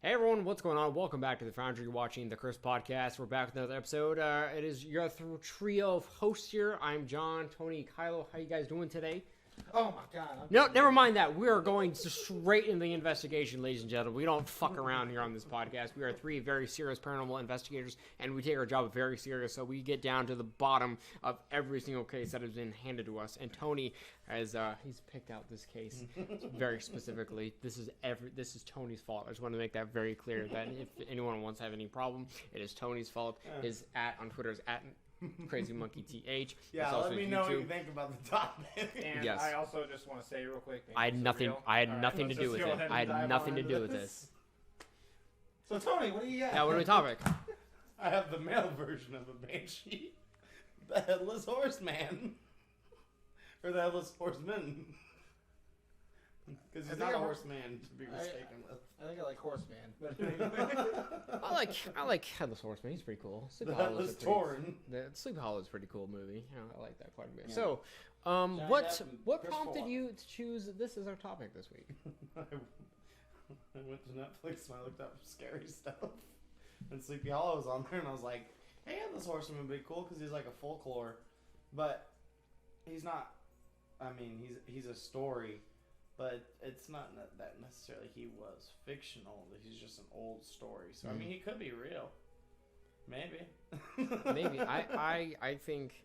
Hey everyone, what's going on? Welcome back to the Foundry. You're watching the Curse Podcast. We're back with another episode. It is your trio of hosts here. I'm John, Tony, Kylo. How you guys doing today? Oh my god. No, never mind that. We are going straight into the investigation, ladies and gentlemen. We don't fuck around here on this podcast. We are three very serious paranormal investigators, and we take our job very serious, so we get down to the bottom of every single case that has been handed to us. And Tony has, he's picked out this case very specifically. This is Tony's fault. I just want to make that very clear, that if anyone wants to have any problem, it is Tony's fault. His on Twitter is Crazy Monkey TH. Yeah, let me know what you think about the topic. And yes. I also just want to say real quick. I had nothing to do with it. I had nothing to do with this. So Tony, what do you got? Yeah, what are we topic? I have the male version of a banshee, the Headless Horseman, or the Headless Horseman, because he's not a horseman to be mistaken with. I think I like Horseman. But I like Headless Horseman. He's pretty cool. The Headless Torn. Sleepy Hollow is a pretty cool movie. Yeah, I like that quite a bit. Yeah. So, Johnny what Depp and prompted Christopher you to choose this as our topic this week? I went to Netflix and I looked up scary stuff, and Sleepy Hollow was on there, and I was like, "Hey, Headless Horseman would be cool because he's like a folklore, but he's not. I mean, he's a story." But it's not that necessarily he was fictional. He's just an old story. So, I mean, he could be real. Maybe. Maybe. I think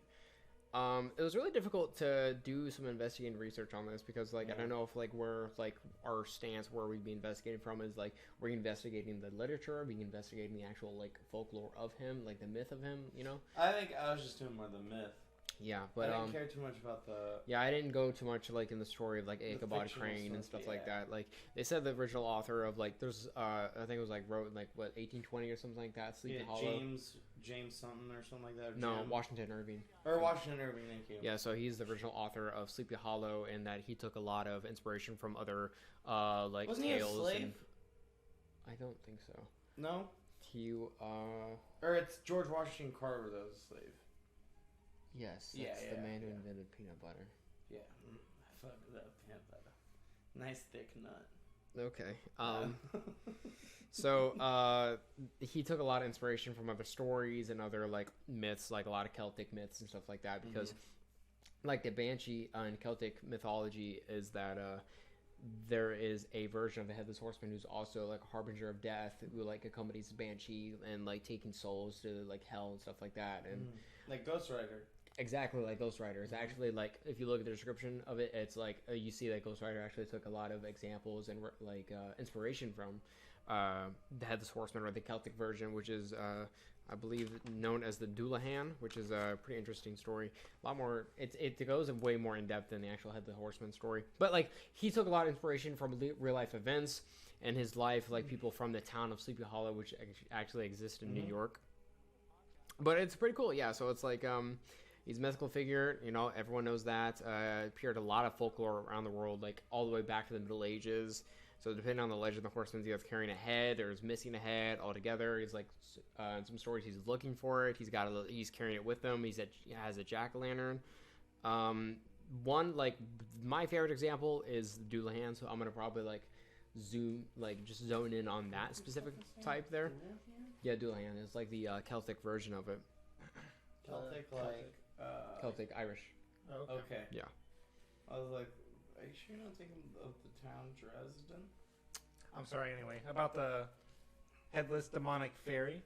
it was really difficult to do some investigating research on this because, like, I don't know if, like, we're, like, our stance where we'd be investigating from is, like, we're investigating the literature, being investigating the actual, like, folklore of him, like, the myth of him, you know? I think I was just doing more the myth. Yeah, but I didn't care too much about the... Yeah, I didn't go too much, like, in the story of, like, Ichabod Crane and stuff like that. Like, they said the original author of, like, there's, I think it was, like, wrote in, like, what, 1820 or something like that? Sleepy Hollow. James something or something like that? Or No, Jim? Washington Irving. Or Washington Irving, thank you. Yeah, so he's the original author of Sleepy Hollow, and that he took a lot of inspiration from other, like, Wasn't tales. he a slave? And... I don't think so. No? Or it's George Washington Carver that was a slave. Yes, that's the man who invented peanut butter. Yeah, I fucked it up. Peanut butter. Nice thick nut. Okay. So he took a lot of inspiration from other stories and other, like, myths, like a lot of Celtic myths and stuff like that, because like the Banshee in Celtic mythology is that there is a version of the Headless Horseman who's also, like, a harbinger of death who, like, accompanies the Banshee and, like, taking souls to, like, hell and stuff like that. And like Ghost Rider. Exactly like Ghost Rider. It's actually, like, if you look at the description of it, it's like you see that Ghost Rider actually took a lot of examples and like inspiration from the Headless Horseman, or the Celtic version, which is I believe known as the Dullahan, which is a pretty interesting story. A lot more. It goes way more in depth than the actual Headless Horseman story. But, like, he took a lot of inspiration from real life events and his life, like people from the town of Sleepy Hollow, which actually exists in New York. But it's pretty cool, yeah. So it's like he's a mythical figure, you know, everyone knows that. Appeared a lot of folklore around the world, like all the way back to the Middle Ages. So depending on the legend, the horseman's either carrying a head or is missing a head altogether. He's like, in some stories, he's looking for it. He's carrying it with him. He has a jack-o'-lantern. One, like, my favorite example is the Dullahan. So I'm gonna probably, like, just zone in on that specific type there. Yeah, Dullahan is like the Celtic version of it. Celtic Irish. Okay. Yeah. I was like, are you sure you're not thinking of the town Dresden? I'm sorry, anyway. About the Headless Demonic Fairy.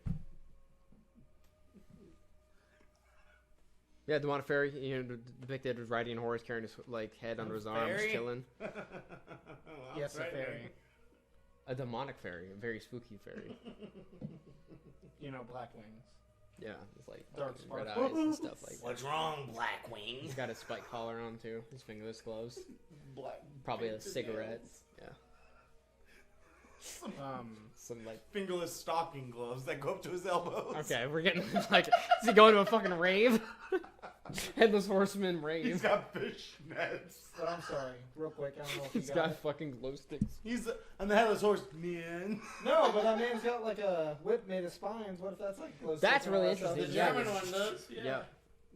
Yeah, demonic fairy, you know, depicted as riding a horse, carrying his, like, head under his arms, chilling. Yes, a fairy. A demonic fairy, a very spooky fairy. You know, black wings. Yeah, it's like Dark red sparkle. eyes and stuff like that. What's wrong, Blackwing? He's got a spike collar on too. His fingerless gloves. Black. Probably a cigarette. Yeah. Some like Fingerless stocking gloves that go up to his elbows. Okay, we're getting like, is he going to a fucking rave? Headless Horseman rave. He's got fishnets. But I'm sorry, real quick. I don't know if you He's got got it. fucking glow sticks. He's on the Headless Horseman. No, but that man's got like a whip made of spines. What if that's like glow That's sticks and really all that stuff? interesting. The Yeah. German one does. Yeah.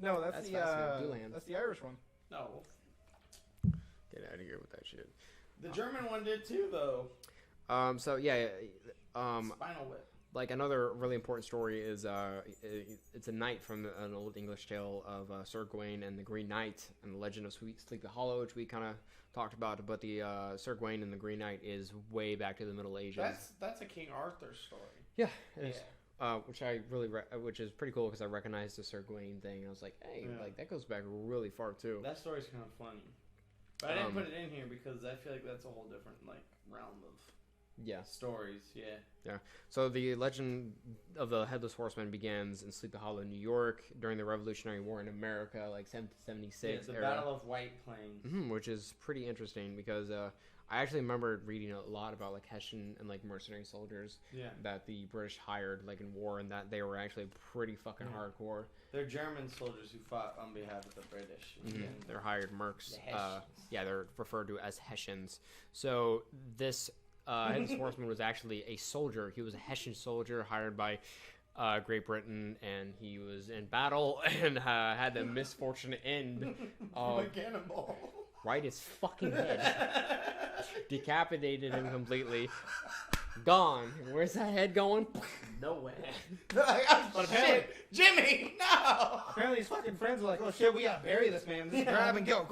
No, that's That's the fascinating. Dullahan. that's the Irish one. No. Get out of here with that shit. The German one did too, though. So yeah, Spinal Whip. Like another really important story is it's a knight from an old English tale of Sir Gawain and the Green Knight and the Legend of Sleepy Hollow, which we kind of talked about. But the Sir Gawain and the Green Knight is way back to the Middle Ages. That's a King Arthur story. Yeah, it is. Which I really, which is pretty cool because I recognized the Sir Gawain thing. I was like, hey, like that goes back really far too. That story's kind of funny. But I didn't put it in here because I feel like that's a whole different realm of stories. Yeah. So the legend of the Headless Horseman begins in Sleepy Hollow, New York, during the Revolutionary War in America, like 1776. The Battle of White Plains. Which is pretty interesting because I actually remember reading a lot about like Hessian and like mercenary soldiers that the British hired like in war, and that they were actually pretty fucking hardcore. They're German soldiers who fought on behalf of the British. They're hired mercs. The They're referred to as Hessians. So this Headless Horseman was actually a soldier. He was a Hessian soldier hired by Great Britain, and he was in battle and had the misfortunate end of a cannonball. Right his fucking head. Decapitated him completely. Gone. Where's that head going? Nowhere. But apparently, Jimmy, no! Apparently his fucking friends are like, oh shit, we gotta bury this man. Just grab and go.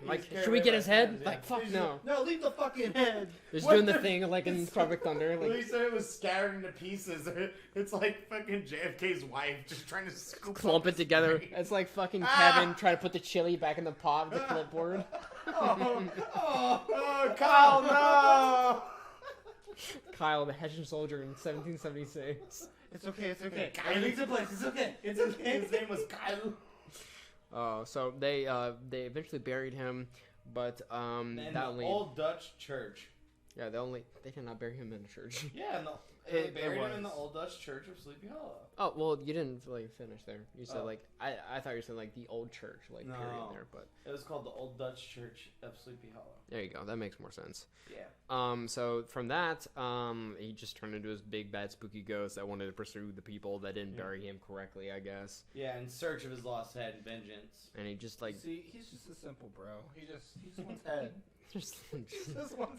Like, should we get his head? Like, fuck no. No, leave the fucking head. Just doing the thing like in Tropic Thunder. Like, Like, he said it was scattered into pieces. It's like fucking JFK's wife just trying to scoop clump it together. It's like fucking Kevin trying to put the chili back in the pot with the clipboard. Kyle, no! Kyle, the Hessian soldier in 1776. It's okay. Everything's in place. It's okay. His name was Kyle. So they eventually buried him, but in the old Dutch church. Yeah, they did not bury him in a church. Yeah, they buried him in the old Dutch church of Sleepy Hollow. Oh well, you didn't really finish there. You said like I thought you said like the old church, like period there, but it was called the Old Dutch Church of Sleepy Hollow. There you go. That makes more sense. Yeah. So from that, he just turned into this big bad spooky ghost that wanted to pursue the people that didn't bury him correctly, I guess. Yeah, in search of his lost head and vengeance. And he just like see, he's just a simple bro. He just wants head.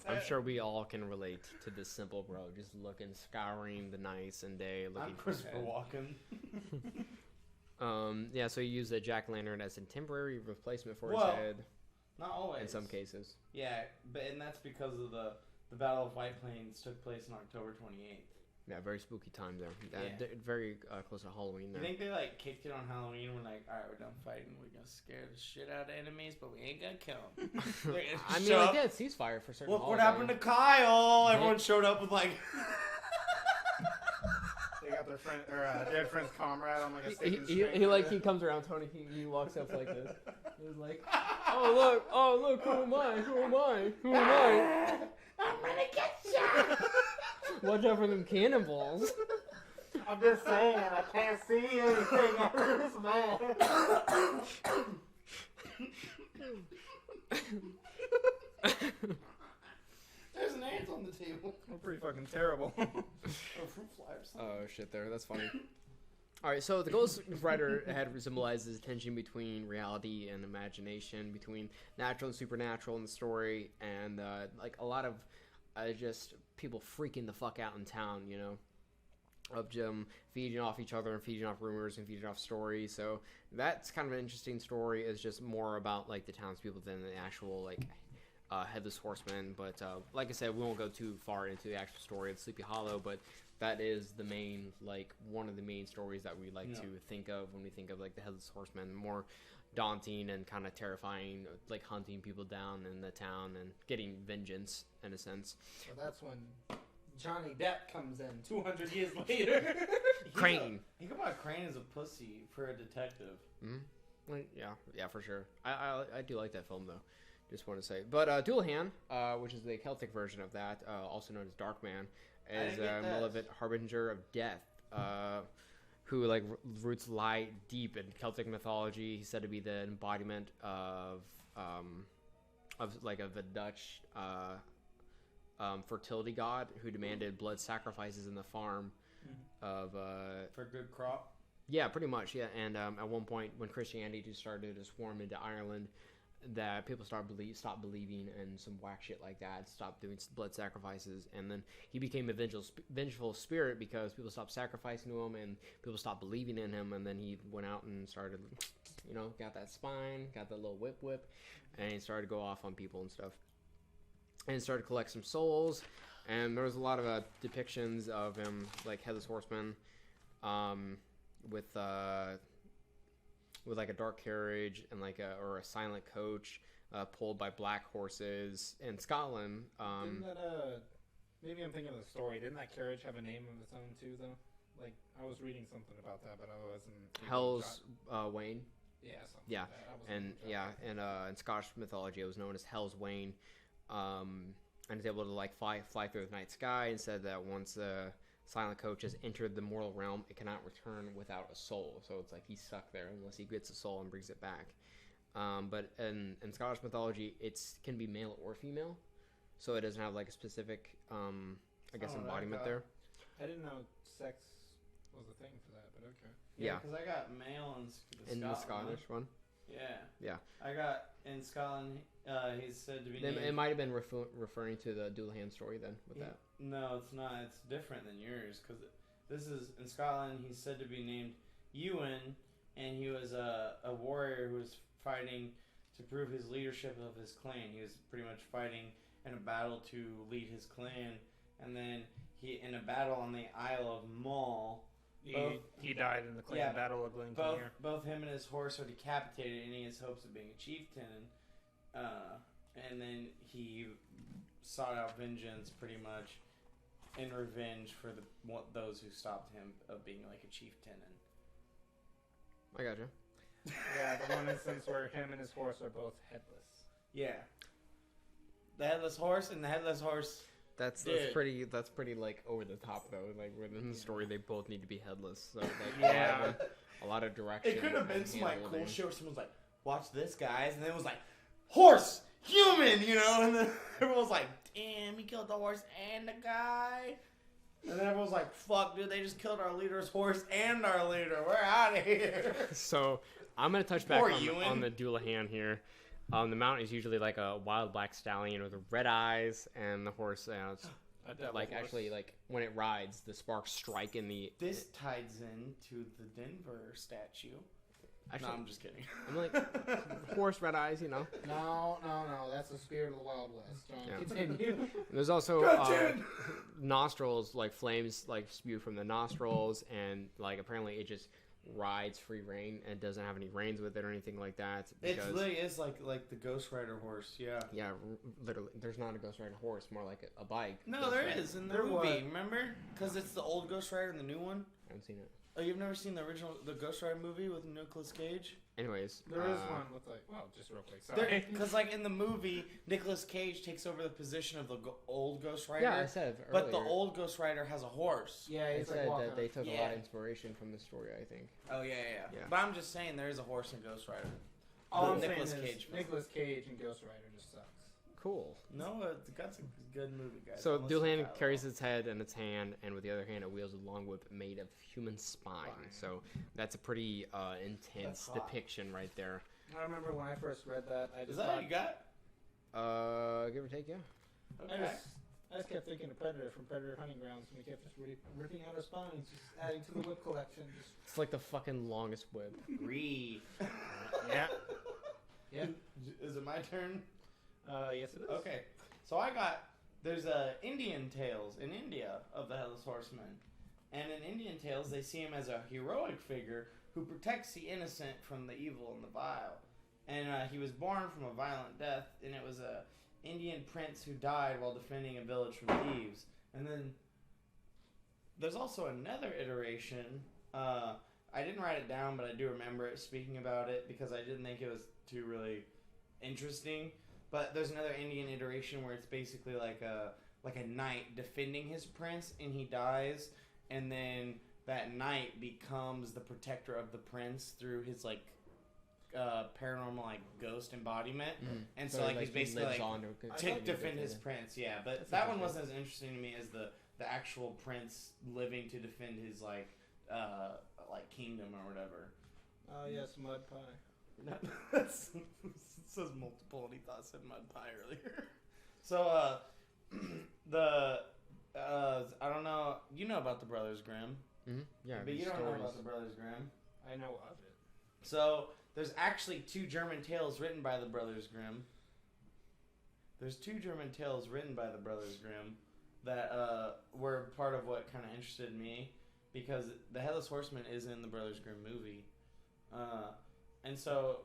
I'm sure we all can relate to this simple bro, just looking, scouring the nights and day, looking. I'm Christopher Walken. Yeah. So he used a jack-o'-lantern as a temporary replacement for his head. Not always. In some cases. Yeah, and that's because of the Battle of White Plains took place on October 28th. Yeah, very spooky time there. Very close to Halloween there. You think they like kicked it on Halloween when like, all right, we're done fighting, we're gonna scare the shit out of enemies, but we ain't gonna kill them. I mean, like, yeah, ceasefire for certain. Look what happened to Kyle. Everyone showed up with like. They got their friend or dead friend's comrade on like a stick and he comes around Tony. He walks up like this. He's like, oh look, who am I? I'm gonna get you. Watch out for them cannonballs. I'm just saying, I can't see anything after this man. There's an ant on the table. We're pretty fucking terrible. Or fruit fly or something. Oh shit, that's funny. Alright, so the Ghost Rider had symbolizes tension between reality and imagination, between natural and supernatural in the story, and like a lot of just people freaking the fuck out in town, you know, of feeding off each other and feeding off rumors and feeding off stories. So that's kind of an interesting story. It's just more about like the townspeople than the actual like Headless Horseman. But like I said, we won't go too far into the actual story of Sleepy Hollow, but that is the main, like, one of the main stories that we like to think of when we think of, like, the Headless Horseman. More daunting and kind of terrifying, like, hunting people down in the town and getting vengeance, in a sense. So that's when Johnny Depp comes in 200 years later. Crane. Think about Crane as a pussy for a detective. Mm-hmm. Well, yeah, for sure. I do like that film, though. Just want to say. But Dullahan, which is the Celtic version of that, also known as Darkman, is a malevolent harbinger of death, who like roots lie deep in Celtic mythology. He's said to be the embodiment of the Dutch fertility god who demanded blood sacrifices in the farm of for a good crop. Yeah, pretty much. Yeah, and at one point when Christianity just started to swarm into Ireland, that people stop believing in some whack shit like that, stop doing blood sacrifices, and then he became a vengeful spirit because people stopped sacrificing to him and people stopped believing in him, and then he went out and started, got that spine, got that little whip, and he started to go off on people and stuff, and started to collect some souls, and there was a lot of depictions of him, like Headless Horseman, with like a dark carriage and like a silent coach pulled by black horses in Scotland. Didn't that, maybe I'm thinking of the story. Didn't that carriage have a name of its own too, though? Like, I was reading something about that, but I wasn't... Hell's Wain. Yeah, something yeah. like that. And yeah, and in Scottish mythology, it was known as Hell's Wain. And it's able to like fly through the night sky, and said that once silent coach has entered the mortal realm, it cannot return without a soul. So it's like he's stuck there unless he gets a soul and brings it back. But in Scottish mythology, it can be male or female, so it doesn't have like a specific, embodiment there. I didn't know sex was a thing for that, but okay. Yeah, because I got male in the Scottish one. Yeah. I got in Scotland. He's said to be. It might have been referring to the Dullahan story then with that. No, it's not. It's different than yours because this is in Scotland. He's said to be named Ewan, and he was a warrior who was fighting to prove his leadership of his clan. He was pretty much fighting in a battle to lead his clan, and then he in a battle on the Isle of Mull. He died in the clan battle of Glencairn. Both him and his horse were decapitated, and he has hopes of being a chieftain. And then he sought out vengeance, pretty much, in revenge for those who stopped him of being like a chieftain. I gotcha. Yeah, the one instance where him and his horse are both headless. Yeah. The headless horse and the headless horse. That's pretty like over the top though. Like within the story, they both need to be headless. So like a lot of direction. It could have been some like cool shit where someone's like, "Watch this, guys," and then it was like, "Horse, human," and then everyone was like, "Damn, he killed the horse and the guy." And then everyone was like, "Fuck, dude, they just killed our leader's horse and our leader. We're out of here." So I'm gonna touch back on the Dullahan here. The mount is usually like a wild black stallion with red eyes, and the horse, it's like horse. Actually, like when it rides, the sparks strike in the. This ties into the Denver statue. Actually, no, I'm just kidding. I'm like horse, red eyes, No, that's the spirit of the Wild West. Yeah. There's also nostrils, like flames, like spew from the nostrils, and like apparently it just rides free rein and doesn't have any reins with it or anything like that. It literally is like the Ghost Rider horse, yeah. Yeah, literally. There's not a Ghost Rider horse, more like a bike. No, there is in the movie. Remember? Because it's the old Ghost Rider and the new one. I haven't seen it. Oh, you've never seen the Ghost Rider movie with Nicolas Cage? Anyways, there is one with just real quick. Sorry, because like in the movie, Nicolas Cage takes over the position of the old Ghost Rider. Yeah, I said earlier. But the old Ghost Rider has a horse. Yeah, they said that they took a lot of inspiration from the story. I think. Oh yeah. But I'm just saying there is a horse in Ghost Rider. All I'm Nicolas Cage. Nicolas Cage and Ghost Rider just sucks. Cool. No, that's a good movie, guys. So Dullahan carries its head in its hand, and with the other hand, it wields a long whip made of human spine. So that's a pretty intense depiction right there. I remember when I first read that. Is that what you got? Give or take, yeah. Okay. I just kept thinking of Predator from Predator Hunting Grounds, and we kept just ripping out our spines, just adding to the whip collection. It's like the fucking longest whip. Agree. Yeah. Is it my turn? Yes, it is. Okay, so there's Indian tales in India of the Headless Horseman, and in Indian tales they see him as a heroic figure who protects the innocent from the evil and the vile, and he was born from a violent death, and it was a Indian prince who died while defending a village from thieves. And then there's also another iteration. I didn't write it down, but I do remember it speaking about it because I didn't think it was too really interesting. But there's another Indian iteration where it's basically like a knight defending his prince, and he dies, and then that knight becomes the protector of the prince through his paranormal ghost embodiment, and so he's basically to defend his prince. Yeah, but that one wasn't as interesting to me as the actual prince living to defend his kingdom or whatever. Oh yes, mud pie. It says multiple, and he thought I said mud pie earlier. So, I don't know. You know about the Brothers Grimm. Mm-hmm. Yeah, But you don't know stories. about the Brothers Grimm. I know of it. So, there's actually 2 German tales written by the Brothers Grimm. There's 2 German tales written by the Brothers Grimm that were part of what kind of interested me, because the Headless Horseman is in the Brothers Grimm movie. And so,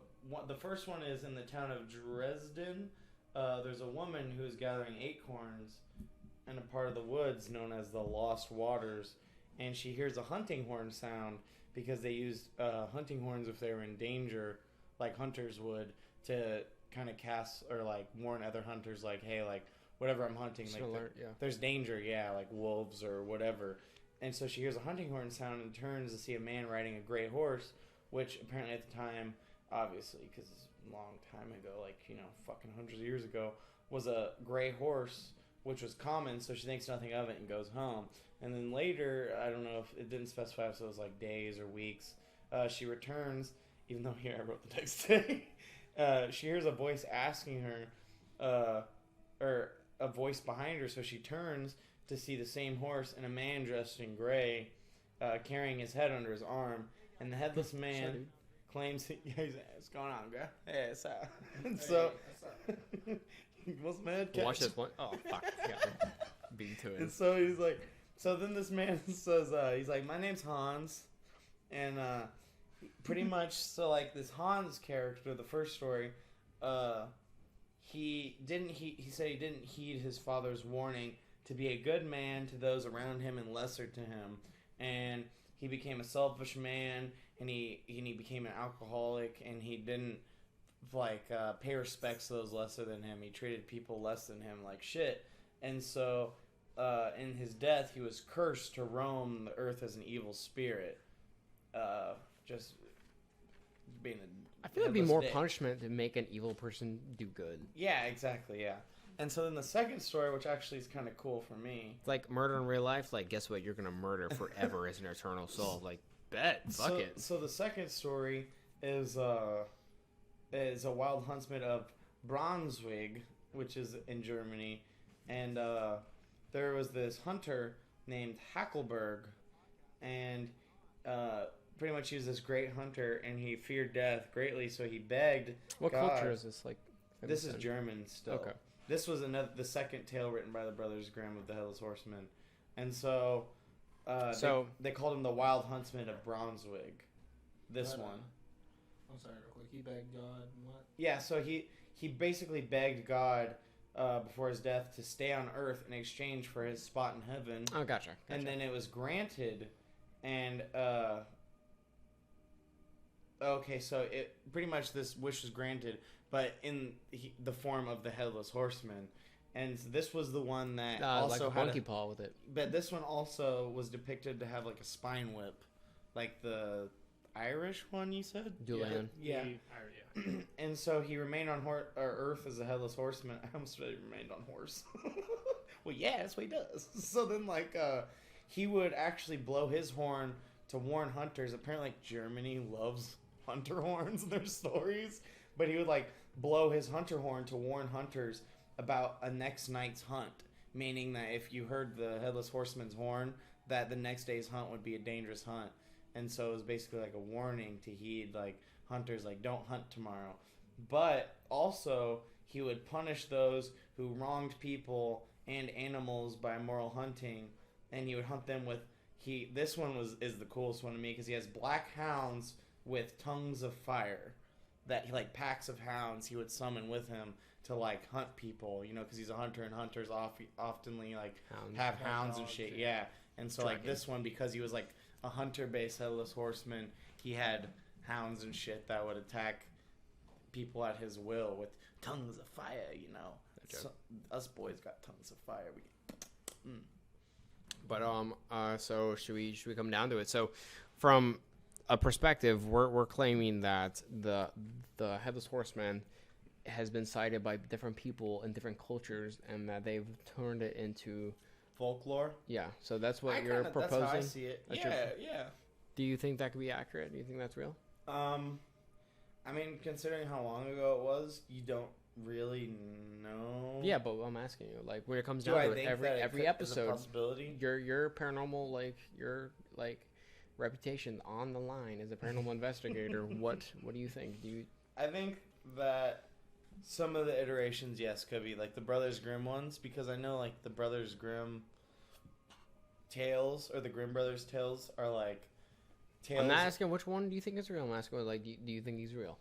the first one is in the town of Dresden. There's a woman who is gathering acorns in a part of the woods known as the Lost Waters, and she hears a hunting horn sound because they used hunting horns if they were in danger, like hunters would, to kind of cast or like warn other hunters, like, hey, like whatever I'm hunting, Just like alert, yeah. there's danger, yeah, like wolves or whatever. And so she hears a hunting horn sound and turns to see a man riding a gray horse, which apparently at the time, obviously, because it's a long time ago, like, you know, fucking hundreds of years ago, was a gray horse, which was common, so she thinks nothing of it and goes home. And then later, I don't know if it didn't specify if it was like days or weeks, she returns, even though here I wrote the next day. She hears a voice asking her, or a voice behind her, so she turns to see the same horse and a man dressed in gray, carrying his head under his arm. And the headless man claims, what's going on, girl? Hey, it's and so, what's my head catch? Watch this one. Oh, fuck. Yeah. Beat to it. And so he's like, so then this man says, he's like, my name's Hans. And pretty much, so like this Hans character, the first story, he said he didn't heed his father's warning to be a good man to those around him and lesser to him. And he became a selfish man, and he became an alcoholic, and he didn't pay respects to those lesser than him. He treated people less than him like shit. And so in his death, he was cursed to roam the earth as an evil spirit. Just being a I feel it'd be more dick. punishment to make an evil person do good. Yeah, exactly, yeah. And so then the second story, which actually is kind of cool for me. It's like murder in real life. Like, guess what? You're gonna murder forever as an eternal soul. Like, bet. Fuck it. So the second story is a wild huntsman of Braunschweig, which is in Germany, and there was this hunter named Hackelberg, and pretty much he was this great hunter, and he feared death greatly, so he begged What God. culture is this? Like, This is German still. Okay. This was the second tale written by the Brothers Grimm of the Headless Horseman, and so they called him the Wild Huntsman of Braunschweig. This one. I'm sorry, real quick. He begged God and what? Yeah, so he basically begged God before his death to stay on Earth in exchange for his spot in heaven. Oh, gotcha. And then it was granted, and okay, so it pretty much this wish was granted, but in the form of the Headless Horseman, and this was the one that also like a had monkey paw with it. but this one also was depicted to have like a spine whip, like the Irish one you said. Julian. Yeah. And so he remained on Earth as a Headless Horseman. I almost said he remained on horse. Well, yeah, that's what he does. So then, he would actually blow his horn to warn hunters. Apparently, Germany loves hunter horns in their stories. But he would, blow his hunter horn to warn hunters about a next night's hunt. Meaning that if you heard the Headless Horseman's horn, that the next day's hunt would be a dangerous hunt. And so it was basically like a warning to heed, hunters, don't hunt tomorrow. But also, he would punish those who wronged people and animals by immoral hunting. And he would hunt them with, this one is the coolest one to me, because he has black hounds with tongues of fire. That he, packs of hounds he would summon with him to, hunt people, because he's a hunter, and hunters oftenly, have hounds and shit, yeah. And so, this one, because he was, a hunter-based Headless Horseman, he had hounds and shit that would attack people at his will with tongues of fire, So, us boys got tongues of fire. But so should we come down to it? So, from a perspective, we're claiming that the Headless Horseman has been cited by different people in different cultures, and that they've turned it into folklore. Yeah, so that's what you're proposing. That's how I see it. Yeah. Do you think that could be accurate? Do you think that's real? I mean, considering how long ago it was, you don't really know. Yeah, but I'm asking you, like, when it comes Do down I to it, think every that every is a episode, possibility? your paranormal, like, your like reputation on the line as a paranormal investigator. What do you think? Do you? I think that some of the iterations, yes, could be like the Brothers Grimm ones, because I know like the Brothers Grimm tales or the Grimm Brothers tales are like tales. I'm not asking which one do you think is real. I'm asking, like, do you think he's real?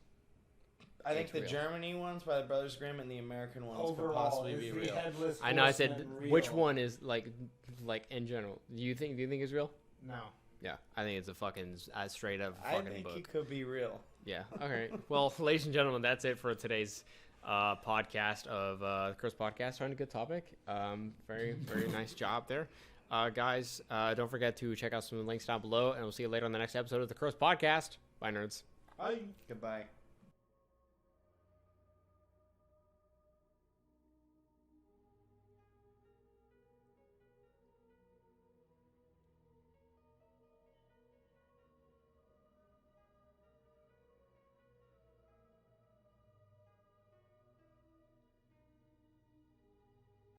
I think It's the real. Germany ones by the Brothers Grimm and the American ones could Overall, possibly is be the real. Headless I know. I said Horseman which real? one is like in general. Do you think it's real? No. Yeah, I think it's a fucking as straight up I fucking think book. he could be real. Yeah. All right. Well, ladies and gentlemen, that's it for today's podcast of the Curse Podcast. On a good topic. Very nice job there, guys. Don't forget to check out some of the links down below, and we'll see you later on the next episode of the Curse Podcast. Bye, nerds. Bye. Goodbye.